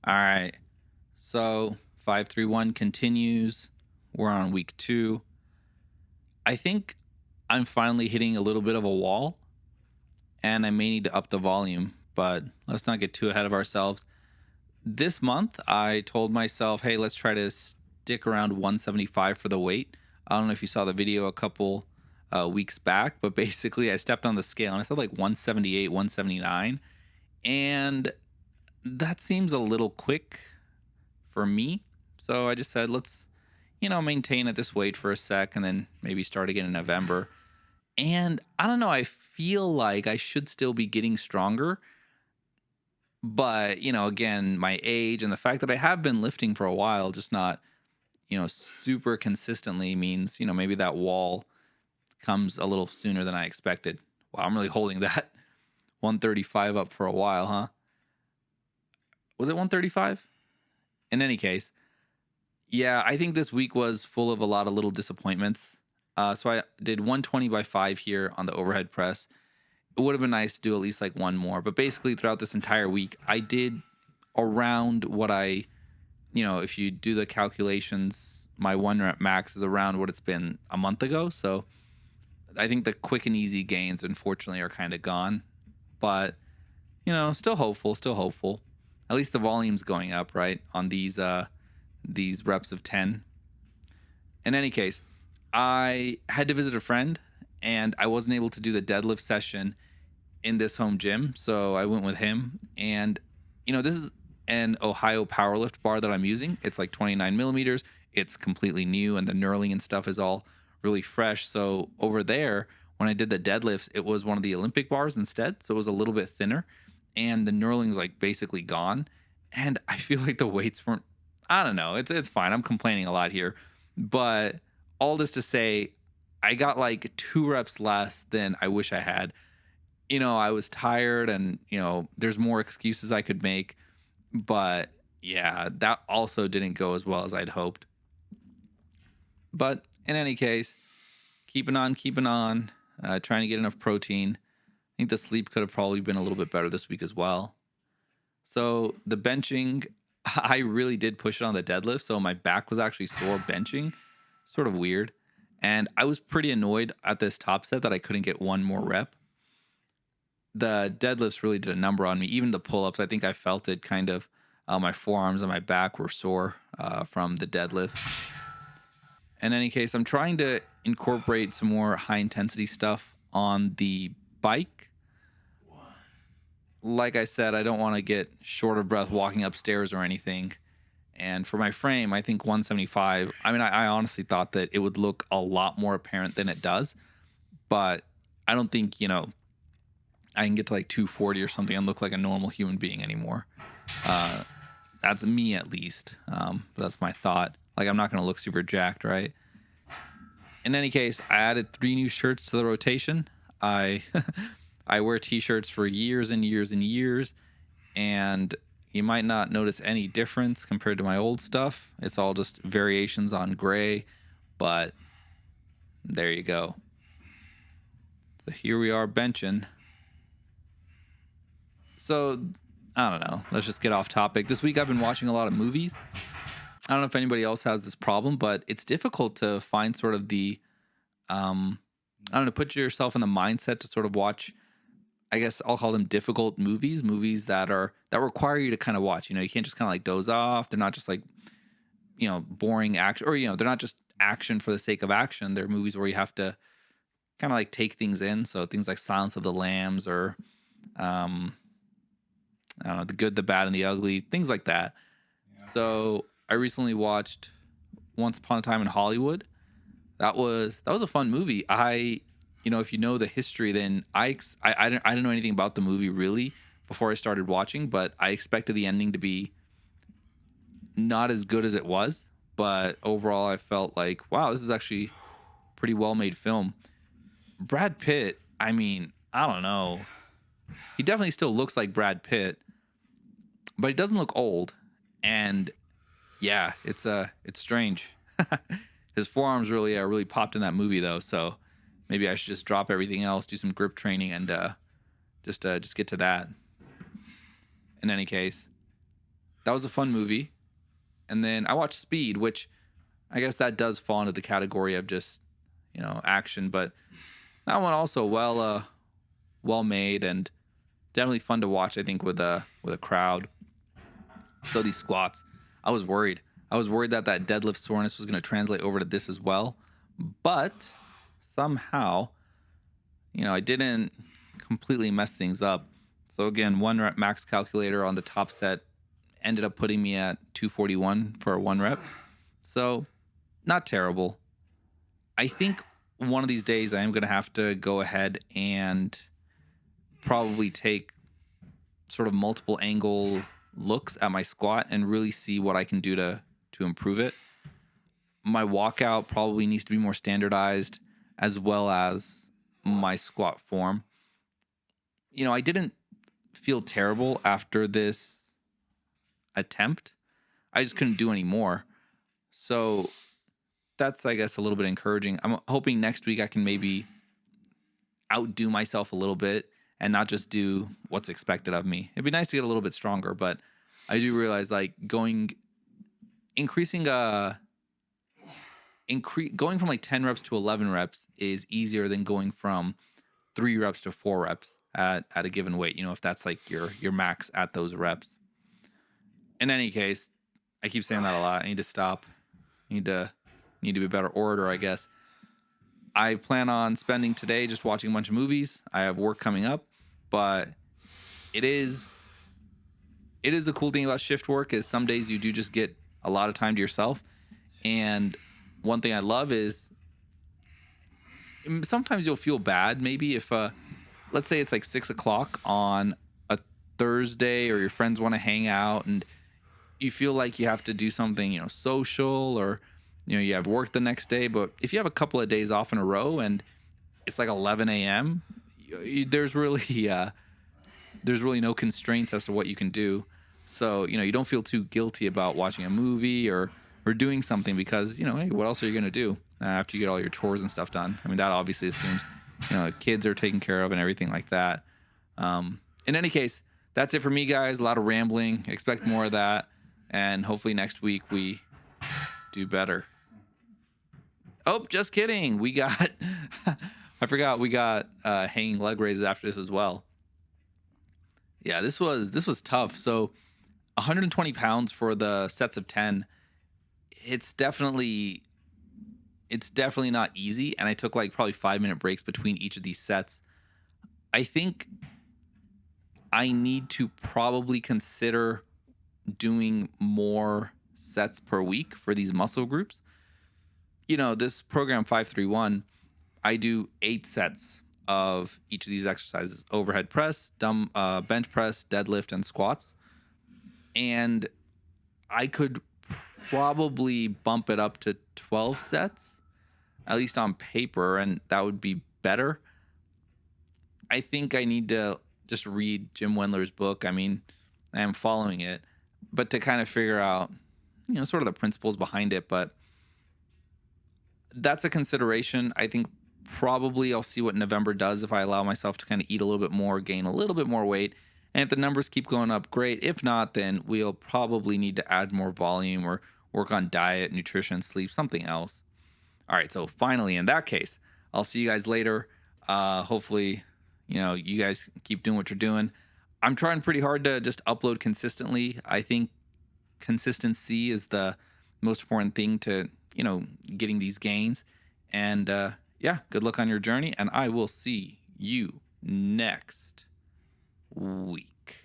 All right. So 531 continues. We're on week 2. I think I'm finally hitting a little bit of a wall and I may need to up the volume, but let's not get too ahead of ourselves. This month, I told myself, hey, let's try to stick around 175 for the weight. I don't know if you saw the video a couple weeks back, but basically, I stepped on the scale and I said like 178, 179. And that seems a little quick for me. So I just said, let's, maintain at this weight for a sec and then maybe start again in November. And I don't know, I feel like I should still be getting stronger. But, again, my age and the fact that I have been lifting for a while, just not, super consistently means, maybe that wall comes a little sooner than I expected. Wow, I'm really holding that 135 up for a while, huh? Was it 135? In any case, yeah, I think this week was full of a lot of little disappointments. So I did 120 by 5 here on the overhead press. It would have been nice to do at least like one more, but basically throughout this entire week, I did around what if you do the calculations, my 1 rep max is around what it's been a month ago. So I think the quick and easy gains, unfortunately, are kind of gone, but still hopeful, still hopeful. At least the volume's going up, right? On these reps of 10. In any case, I had to visit a friend and I wasn't able to do the deadlift session in this home gym. So I went with him. And, this is an Ohio powerlift bar that I'm using. It's like 29 millimeters. It's completely new and the knurling and stuff is all really fresh. So over there, when I did the deadlifts, it was one of the Olympic bars instead. So it was a little bit thinner and the knurling's like basically gone. And I feel like the weights weren't, I don't know. It's fine. I'm complaining a lot here. But all this to say, I got like 2 reps less than I wish I had. I was tired and, there's more excuses I could make. But yeah, that also didn't go as well as I'd hoped. But in any case, keeping on, trying to get enough protein. I think the sleep could have probably been a little bit better this week as well. So the benching, I really did push it on the deadlift. So my back was actually sore benching. Sort of weird. And I was pretty annoyed at this top set that I couldn't get one more rep. The deadlifts really did a number on me. Even the pull-ups, I think I felt it kind of. My forearms and my back were sore from the deadlift. In any case, I'm trying to incorporate some more high-intensity stuff on the bike. Like I said, I don't want to get short of breath walking upstairs or anything. And for my frame, I think 175. I mean, I honestly thought that it would look a lot more apparent than it does. But I don't think, I can get to like 240 or something and look like a normal human being anymore. That's me at least. That's my thought. Like, I'm not going to look super jacked, right? In any case, I added 3 new shirts to the rotation. I I wear t-shirts for years and years and years, and you might not notice any difference compared to my old stuff. It's all just variations on gray, but there you go. So here we are benching. So, I don't know. Let's just get off topic. This week I've been watching a lot of movies. I don't know if anybody else has this problem, but it's difficult to find sort of the, put yourself in the mindset to sort of watch, I guess I'll call them difficult movies that require you to kind of watch. You can't just kind of like doze off. They're not just like, boring action, or, they're not just action for the sake of action. They're movies where you have to kind of like take things in. So things like Silence of the Lambs or, I don't know, The Good, the Bad, and the Ugly, things like that. Yeah. So I recently watched Once Upon a Time in Hollywood. That was a fun movie. If you know the history, then I didn't know anything about the movie really before I started watching, but I expected the ending to be not as good as it was. But overall, I felt like, wow, this is actually a pretty well-made film. Brad Pitt, I mean, I don't know. He definitely still looks like Brad Pitt, but he doesn't look old. And yeah, it's strange. His forearms really popped in that movie though. So maybe I should just drop everything else, do some grip training, and just get to that. In any case, that was a fun movie. And then I watched Speed, which I guess that does fall into the category of just, action, but that one also well made and definitely fun to watch, I think, with a crowd. So these squats, I was worried. I was worried that deadlift soreness was going to translate over to this as well. But somehow, I didn't completely mess things up. So again, 1 rep max calculator on the top set ended up putting me at 241 for a 1 rep. So not terrible. I think one of these days I am going to have to go ahead and probably take sort of multiple angle looks at my squat and really see what I can do to improve it. My walkout probably needs to be more standardized, as well as my squat form. I didn't feel terrible after this attempt. I just couldn't do any more. So that's, I guess, a little bit encouraging. I'm hoping next week I can maybe outdo myself a little bit and not just do what's expected of me. It'd be nice to get a little bit stronger, but I do realize going from like 10 reps to 11 reps is easier than going from 3 reps to 4 reps at a given weight, if that's like your max at those reps. In any case, I keep saying that a lot. I need to stop. Need to be a better orator, I guess. I plan on spending today just watching a bunch of movies. I have work coming up, but it is a cool thing about shift work is some days you do just get a lot of time to yourself. And one thing I love is sometimes you'll feel bad maybe if let's say it's like 6:00 on a Thursday or your friends want to hang out and you feel like you have to do something, social, or, you have work the next day. But if you have a couple of days off in a row and it's like 11 a.m., there's really no constraints as to what you can do. So, you don't feel too guilty about watching a movie or doing something because, hey, what else are you going to do after you get all your chores and stuff done? I mean, that obviously assumes, kids are taken care of and everything like that. In any case, that's it for me, guys. A lot of rambling. Expect more of that. And hopefully next week we do better. Oh, just kidding. We got, I forgot we got hanging leg raises after this as well. Yeah, this was tough. So 120 pounds for the sets of 10. It's definitely not easy. And I took like probably 5-minute breaks between each of these sets. I think I need to probably consider doing more sets per week for these muscle groups. This program 531, I do 8 sets of each of these exercises: overhead press, bench press, deadlift, and squats. And I could probably bump it up to 12 sets, at least on paper, and that would be better. I think I need to just read Jim Wendler's book. I mean, I am following it, but to kind of figure out, sort of the principles behind it. But that's a consideration. I think probably I'll see what November does if I allow myself to kind of eat a little bit more, gain a little bit more weight. And if the numbers keep going up, great. If not, then we'll probably need to add more volume or work on diet, nutrition, sleep, something else. All right, so finally, in that case, I'll see you guys later. Hopefully, you guys keep doing what you're doing. I'm trying pretty hard to just upload consistently. I think consistency is the most important thing to, getting these gains. And good luck on your journey. And I will see you next week.